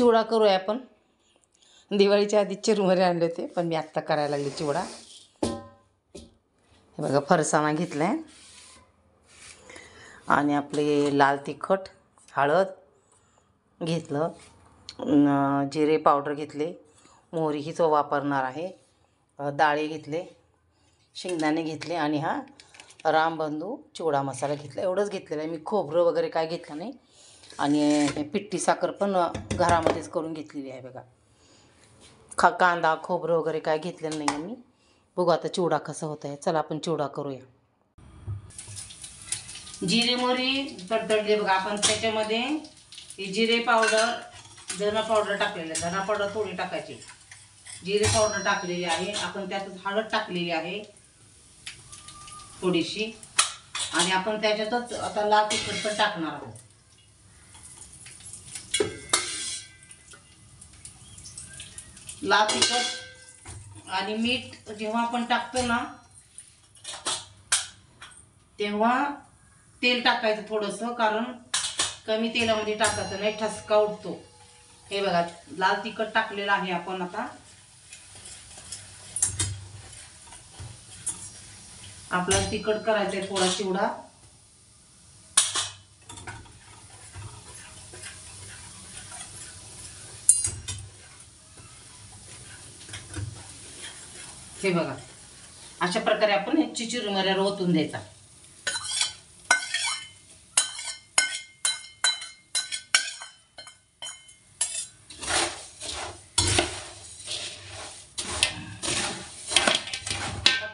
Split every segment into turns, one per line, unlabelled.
चिवडा करूया आपण. दिवाळीच्या आधी चिरमुरे आणले होते, पण मी आत्ता करायला लागले चिवडा. हे बघा, फरसाणा घेतला आहे आणि आपले लाल तिखट, हळद घेतलं, जिरे पावडर घेतले, मोहरी ही तो वापरणार आहे, डाळी घेतले, शेंगदाणे घेतले आणि हा रामबंधू चिवडा मसाला घेतला. एवढंच घेतलेलं आहे मी. खोबरं वगैरे काय घेतलं नाही. आणि पिठी साखर पण घरामध्येच करून घेतलेली आहे बघा. कांदा खोबरं वगैरे काय घेतलेलं नाही आहे मी. बघू आता चिवडा कसा होत आहे. चला आपण चिवडा करूया. जिरे मोहरी तडतडली बघा. आपण त्याच्यामध्ये जिरे पावडर, धना पावडर टाकलेलं आहे. धना पावडर थोडी टाकायची, जिरे पावडर टाकलेली आहे. आपण त्यातच हळद टाकलेली आहे थोडीशी, आणि आपण त्याच्यातच आता लाल तिखट पण टाकणार आहोत. लाल तिखट आणि मीठ जेव्हा आपण टाकतो ना, तेव्हा तेल टाकायचं थोडंसं, कारण कमी तेलामध्ये टाकायचं नाही, ठसका उठतो. हे बघा, लाल तिखट टाकलेलं आहे आपण. आता आपल्याला तिखट करायचं आहे थोडा चिवडा. हे बघा, अशा प्रकारे आपण ह्याची चिरमुऱ्या ओतून द्यायचा.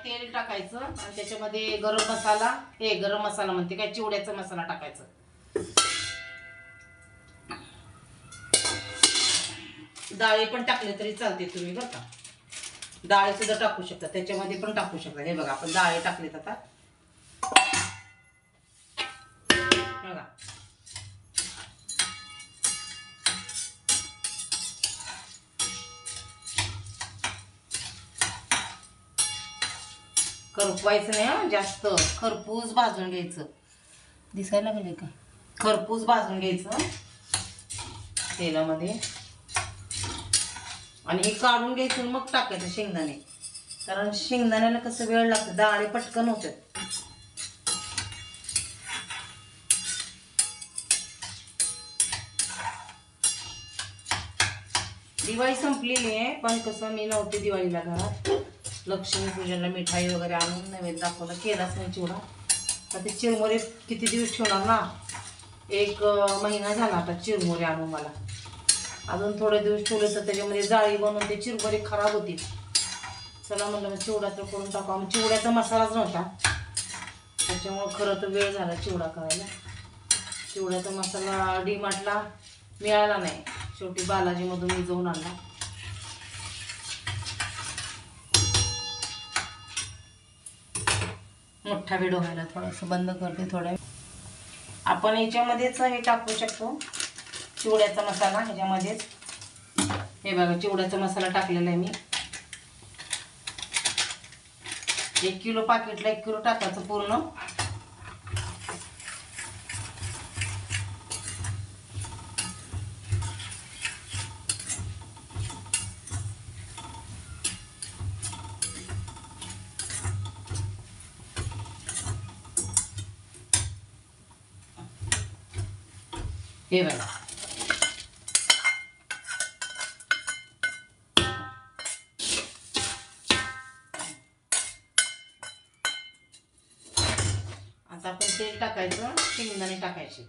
तेल टाकायचं आणि त्याच्यामध्ये गरम मसाला म्हणते काय, चिवड्याचा मसाला टाकायचा. डाळी पण टाकले तरी चालते तुम्ही बरं का. डाळी सुद्धा टाकू शकता, त्याच्यामध्ये पण टाकू शकता. हे बघा, आपण डाळी टाकलेत आता. बघा, करपवायचं नाही, जास्त खरपूस भाजून घ्यायचं. दिसायला लागले का? खरपूस भाजून घ्यायचं तेलामध्ये, आणि हे काढून घ्यायचं मग टाकायचं शेंगदाणे, कारण शेंगदाण्याला कसं वेळ लागतं, डाळी पटकन होतात. दिवाळी संपलेली आहे, पण कसं मी नव्हते दिवाळीला घरात. लक्ष्मीपूजनला मिठाई वगैरे आणून नैवेद्य दाखवला, केलाच नाही चिवडा. आता ते चिरमुरे किती दिवस ठेवणार ना, 1 महिना झाला आता चिरमुरे आणून मला. अजून थोडे दिवस ठेवले तर त्याच्यामध्ये जाळी बनवून ते चिरमुरे खराब होतील. चला म्हणलं मग चिवडा तर करून टाकावा. मग चिवड्याचा मसालाच नव्हता, त्याच्यामुळं खरं तर वेळ झाला चिवडा करायला. चिवड्याचा मसाला डीमार्टला मिळाला नाही, शेवटी बालाजीमधून मी जाऊन आणला. मोठा व्हिडिओ व्हायला थोडंसं बंद करते थोडा. आपण याच्यामध्येच हे टाकू शकतो, चिवड्याचा मसाला ह्याच्यामध्येच. हे बघा, चिवड्याचा मसाला टाकलेला आहे मी. 1 किलो पाकिटला 1 किलो टाकायचं पूर्ण. हे बघा, आता आपण तेल टाकायचं, शेंगदाणे टाकायचे.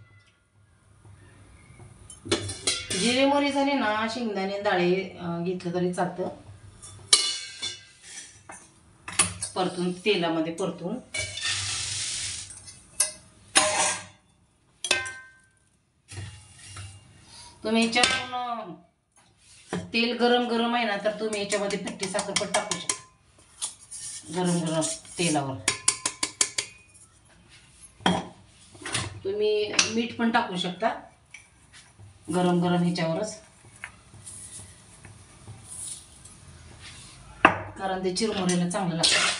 जिरे मोहरी झाले ना, शेंगदाणे डाळी घेतलं तरी चालतं. परतून तेलामध्ये परतून तुम्ही याच्यातून, तेल गरम आहे ना, तर तुम्ही याच्यामध्ये पिठी साखर पण टाकू शकता. गरम तेलावर तुम्ही मीठ पण टाकू शकता, गरम ह्याच्यावरच, कारण ते चिरमुऱ्याला चांगलं लागतं.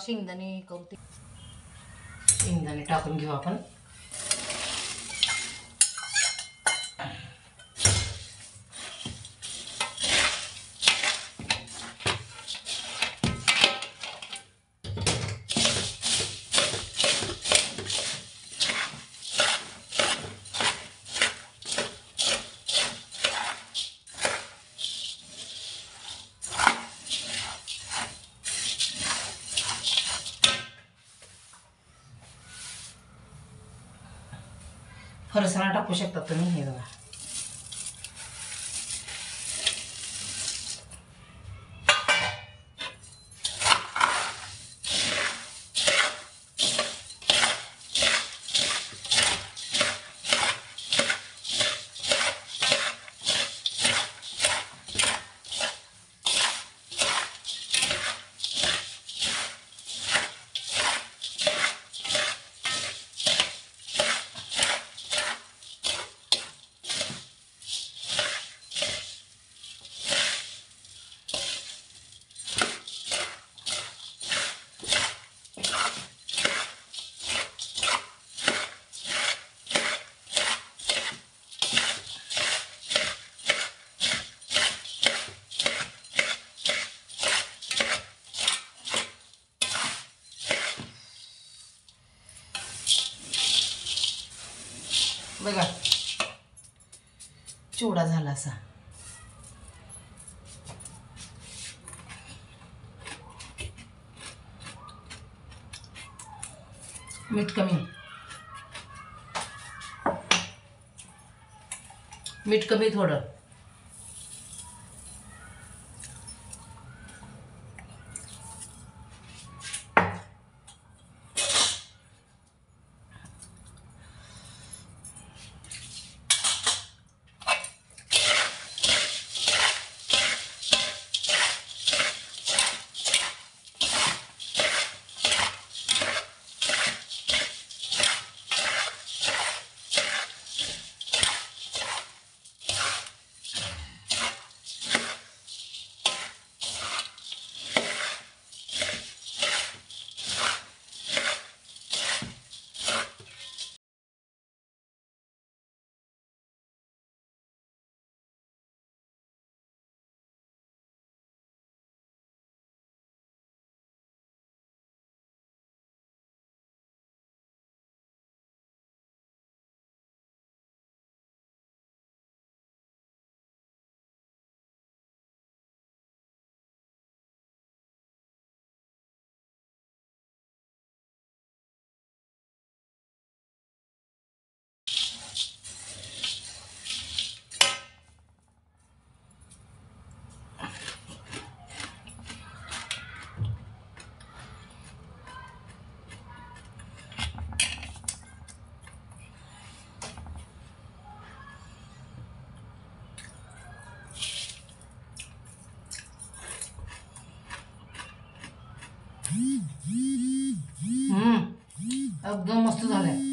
शेंगदाणे करू ते. शेंगदाणे टाकून घेऊ आपण. फरसाणा टाकू शकता तुम्ही. हे बघा बघा चिवडा झाला असा. मीठ कमी, मीठ कमी थोडं. एकदम मस्त झालंय.